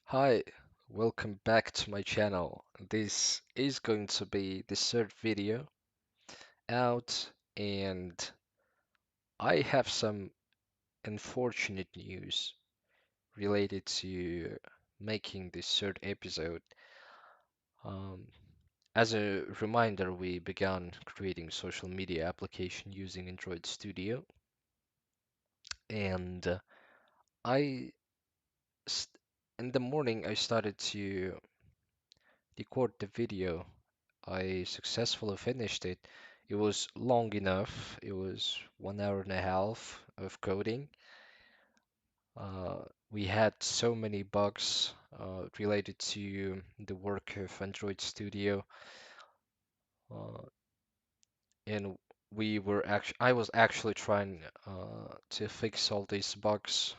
Hi, welcome back to my channel. This is going to be the third video out, and I have some unfortunate news related to making this third episode. Um, as a reminder, we began creating social media application using Android Studio, and I, st in the morning, I started to record the video. I successfully finished it. It was long enough. It was 1 hour and a half of coding. We had so many bugs related to the work of Android Studio, uh, and I was actually trying to fix all these bugs.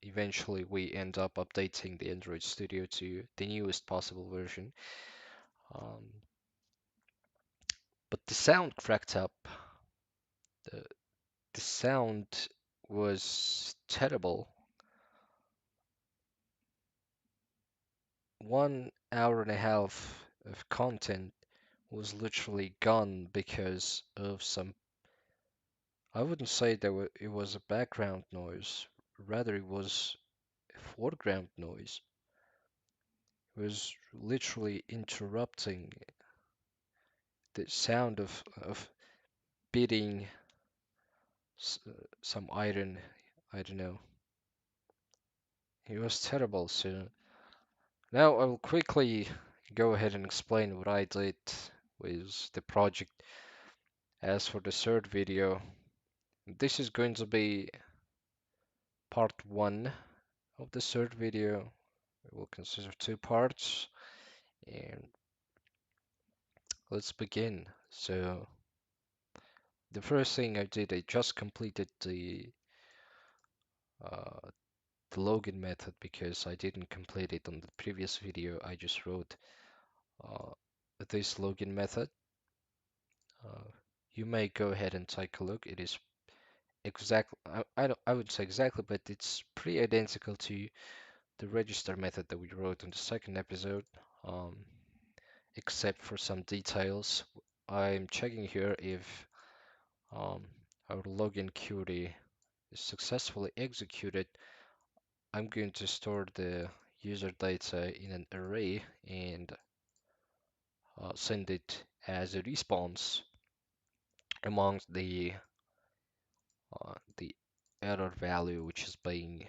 Eventually, we end up updating the Android Studio to the newest possible version. Um, but the sound cracked up. The, the sound was terrible. 1 hour and a half of content was literally gone because of some. I wouldn't say it was a background noise, rather, it was a foreground noise. It was literally interrupting the sound of beating some iron. I don't know. It was terrible. So now I will quickly go ahead and explain what I did with the project. As for the third video, this is going to be part one of the third video. It will consist of two parts, and let's begin. So the first thing I did, I just completed uh, the login method because I didn't complete it on the previous video. I just wrote uh, this login method. Uh, you may go ahead and take a look. It is exactly, I would say exactly, but it's pretty identical to the register method that we wrote in the second episode, um, except for some details. I'm checking here if our login query is successfully executed. I'm going to store the user data in an array and send it as a response amongst the error value, which is being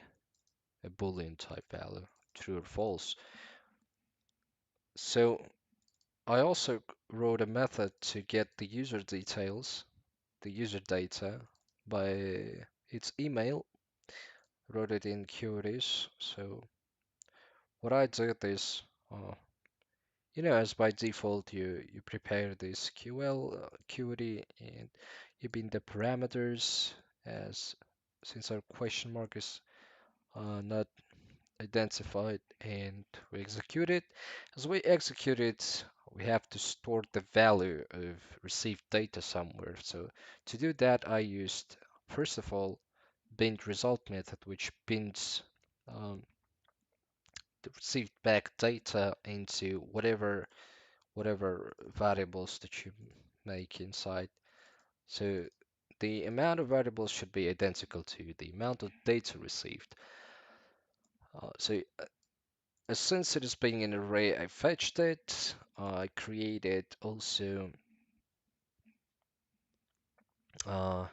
a Boolean type value, true or false. So I also wrote a method to get the user details, the user data, by its email, wrote it in queries. So what I did is, as by default you prepare this SQL query and you bin the parameters as since our question mark is not identified, and we execute it. As we execute it, we have to store the value of received data somewhere. So to do that, I used, first of all, binned result method, which bins um, the received back data into whatever variables that you make inside. So the amount of variables should be identical to the amount of data received. Since it is being an array, I fetched it. I created also uh,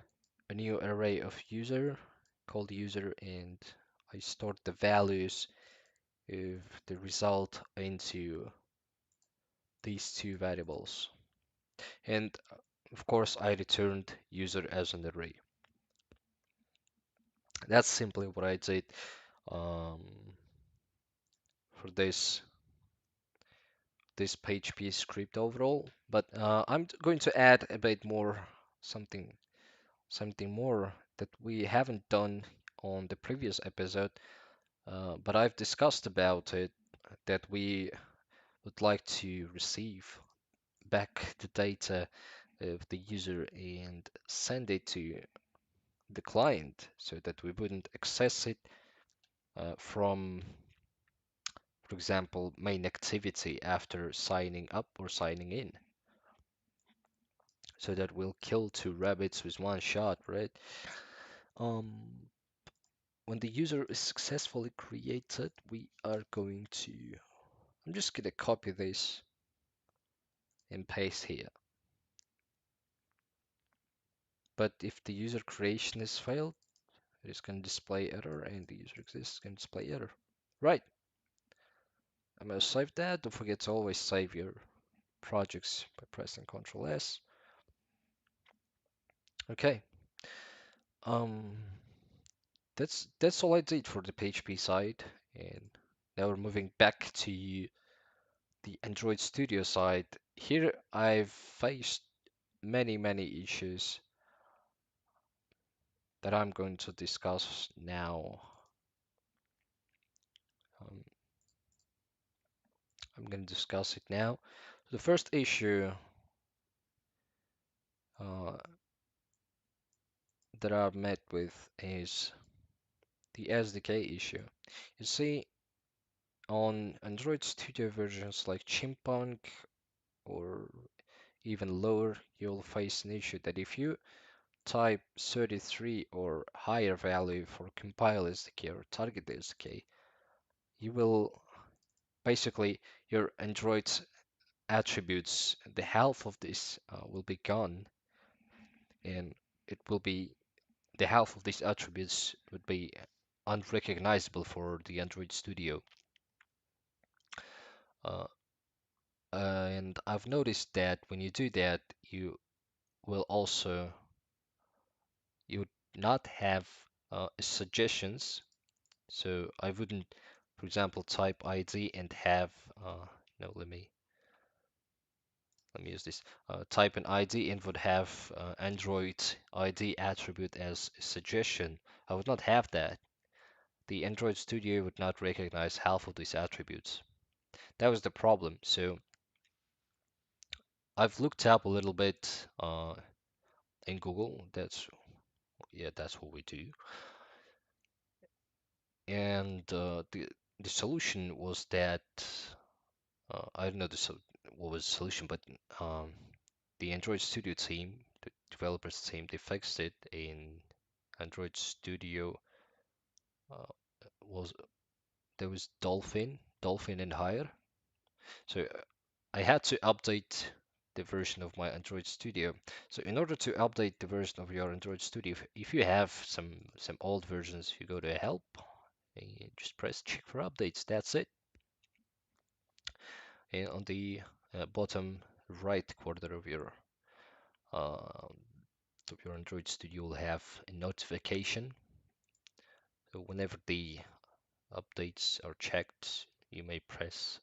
a new array of user called user, and I stored the values of the result into these two variables. And of course, I returned user as an array. That's simply what I did um, for this PHP script overall. But I'm going to add a bit more, something something more that we haven't done on the previous episode, but I've discussed about it, that we would like to receive back the data of the user and send it to the client so that we wouldn't access it from For example, main activity after signing up or signing in. So that will kill two rabbits with one shot, right? Um, when the user is successfully created, we are going to, I'm just gonna copy this and paste here. But if the user creation has failed, it is going to display error, and the user exists can display error. Right. I'm gonna save that. Don't forget to always save your projects by pressing Ctrl S. Okay. Um, that's all I did for the PHP side, and now we're moving back to the Android Studio side. Here I've faced many issues that I'm going to discuss now. Um, I'm going to discuss it now. The first issue uh, that I've met with is the SDK issue. You see, on Android Studio versions like Chimpank or even lower, you'll face an issue that if you type 33 or higher value for compile SDK or target SDK, you will basically your Android's attributes, the half of this will be gone, and it will be the half of these attributes would be unrecognizable for the Android Studio. Uh, and I've noticed that when you do that, will also you would not have suggestions. So I wouldn't, for example, type ID and have no, let me use this. Type an ID and would have Android ID attribute as a suggestion. I would not have that. The Android Studio would not recognize half of these attributes. That was the problem. So I've looked up a little bit in Google. That's what we do. And the solution was that I don't know what was the solution, but um, the Android Studio team, the developers team, they fixed it in Android Studio. Uh, was There was Dolphin and higher. So I had to update the version of my Android Studio. So in order to update the version of your Android Studio, if you have some old versions, you go to help and you just press check for updates. That's it. And on the bottom right quarter uh, of your Android Studio, you'll have a notification. So whenever the updates are checked, you may press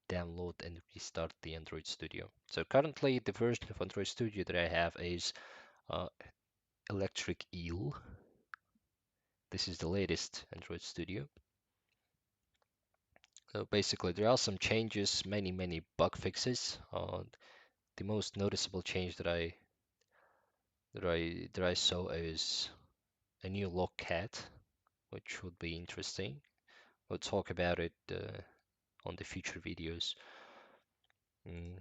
download and restart the Android Studio. So currently the version of Android Studio that I have is uh, Electric Eel. This is the latest Android Studio. So basically there are some changes, many bug fixes. The most noticeable change that I saw is a new logcat, which would be interesting. We'll talk about it on the future videos. Mm,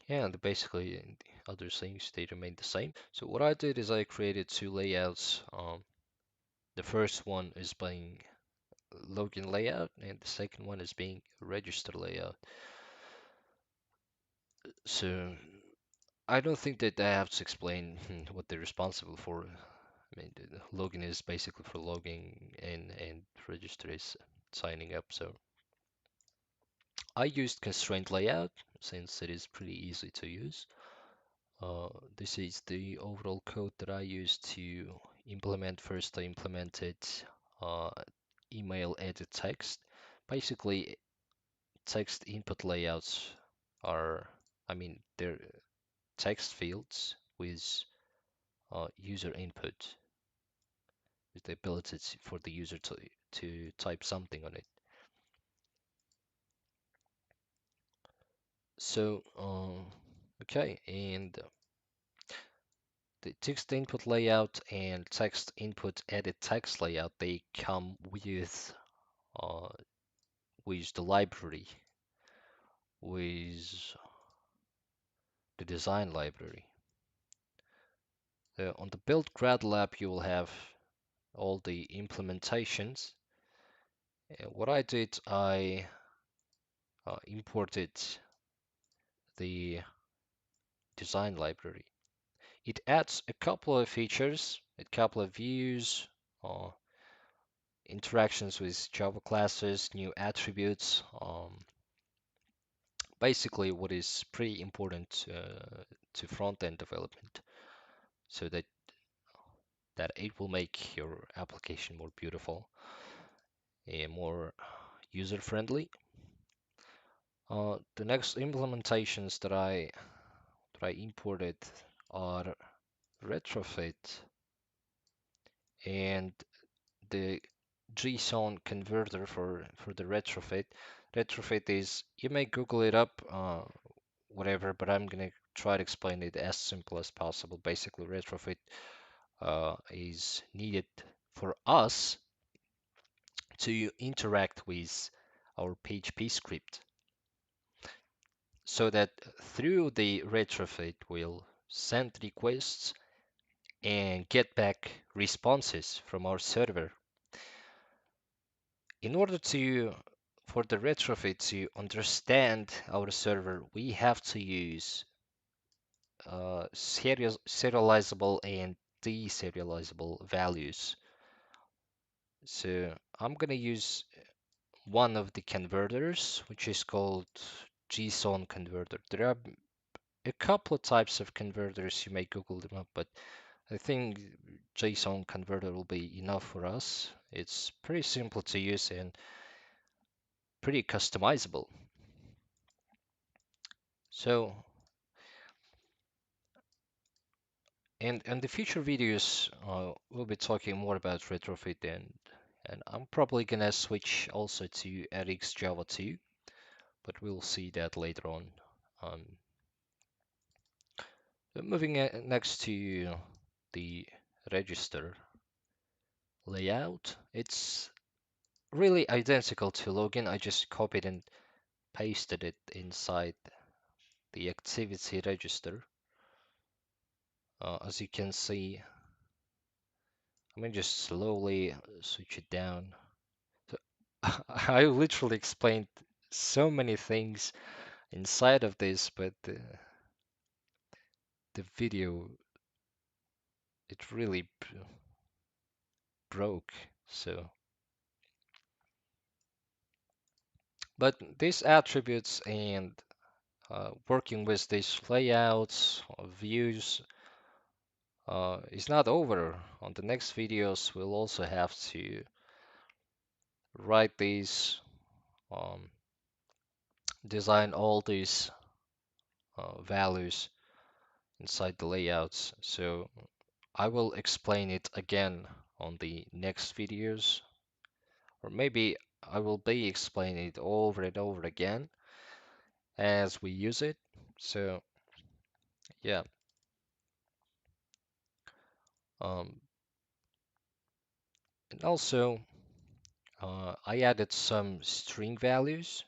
yeah, and basically the other things they remain the same. So what I did is I created two layouts. The first one is being login layout, and the second one is being register layout. So I don't think that I have to explain what they're responsible for. I mean, the login is basically for logging in, and register is signing up. So I used constraint layout since it is pretty easy to use. This is the overall code that I used to implement. First, I implemented uh, email edit text. Basically, text input layouts are, I mean, they're text fields with user input, with the ability for the user to type something on it. So, okay, and the text input layout and text input edit text layout, they come with uh, with the library, with the design library. On the build grad lab, you will have all the implementations. What I did, I imported the design library. It adds a couple of features, a couple of views, uh, interactions with Java classes, new attributes, basically what is pretty important to front-end development, so that it will make your application more beautiful and more user-friendly. The next implementations that I imported are retrofit and the JSON converter for the retrofit. Retrofit is, you may Google it up, whatever, but I'm gonna try to explain it as simple as possible. Basically, retrofit is needed for us to interact with our PHP script, so that through the retrofit we'll send requests and get back responses from our server. In order for the retrofit to understand our server, we have to use serializable and deserializable values. So I'm gonna use one of the converters, which is called JSON converter. There are a couple of types of converters. You may Google them up, but I think JSON converter will be enough for us. It's pretty simple to use and pretty customizable. So, and the future videos, we'll be talking more about retrofit, and I'm probably gonna switch also to RX Java 2, but we'll see that later on. Um, Moving next to the register layout, it's really identical to login. I just copied and pasted it inside the activity register. As you can see, let me just slowly switch it down. So I literally explained so many things inside of this, but the video, it really broke. So, but these attributes and working with these layouts, views, is not over. On the next videos, we'll also have to write these, um, design all these values inside the layouts. So I will explain it again on the next videos, or maybe I will be explaining it over and over again as we use it. So yeah, um, and also I added some string values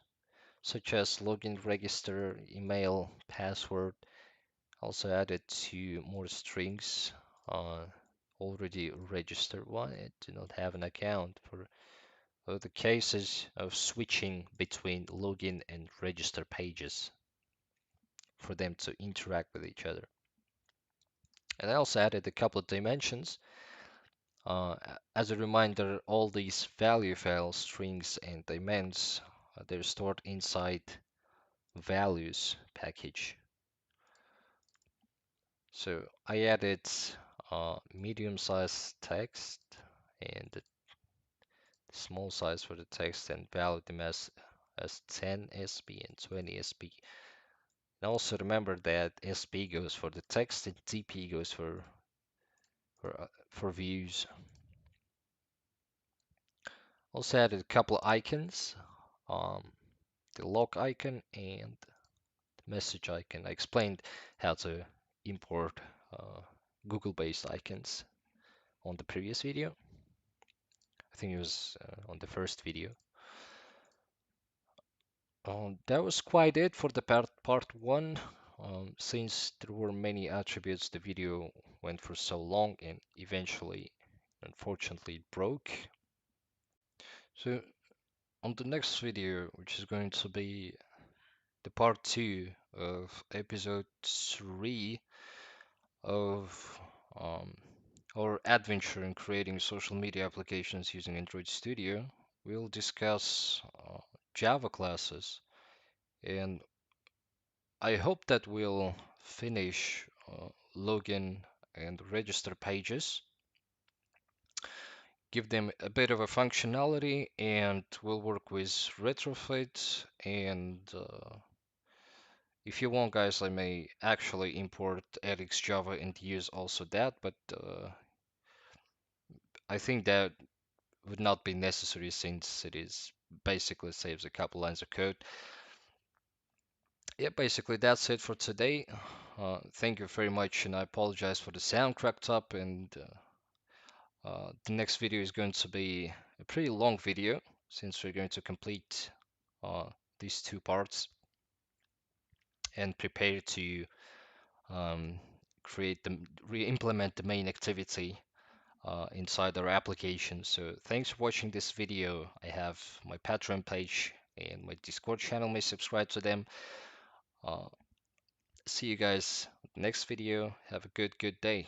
such as login, register, email, password. Also added two more strings. Already registered one. I do not have an account for the cases of switching between login and register pages for them to interact with each other. And I also added a couple of dimensions. As a reminder, all these value files, strings, and dimens, they're stored inside values package. So I added medium-sized text and the small size for the text, and value them as 10 SB and 20 SB. And also remember that SB goes for the text and TP goes for views. Also added a couple of icons, the log icon and the message icon. I explained how to import Google-based icons on the previous video. I think it was on the first video. That was quite it for the part one. Since there were many attributes, the video went for so long and eventually, unfortunately, it broke. So on the next video, which is going to be the part two of episode three of um, our adventure in creating social media applications using Android Studio, we'll discuss Java classes, and I hope that we'll finish login and register pages, give them a bit of a functionality, and we'll work with retrofit. And if you want, guys, I may actually import Java and use also that, but I think that would not be necessary since it is basically saves a couple lines of code. Yeah, basically that's it for today. Thank you very much, and I apologize for the sound cracked up. And the next video is going to be a pretty long video since we're going to complete uh, these two parts and prepare to um, create the re-implement the main activity inside our application. So thanks for watching this video. I have my Patreon page and my Discord channel. May subscribe to them. Uh, See you guys next video. Have a good day.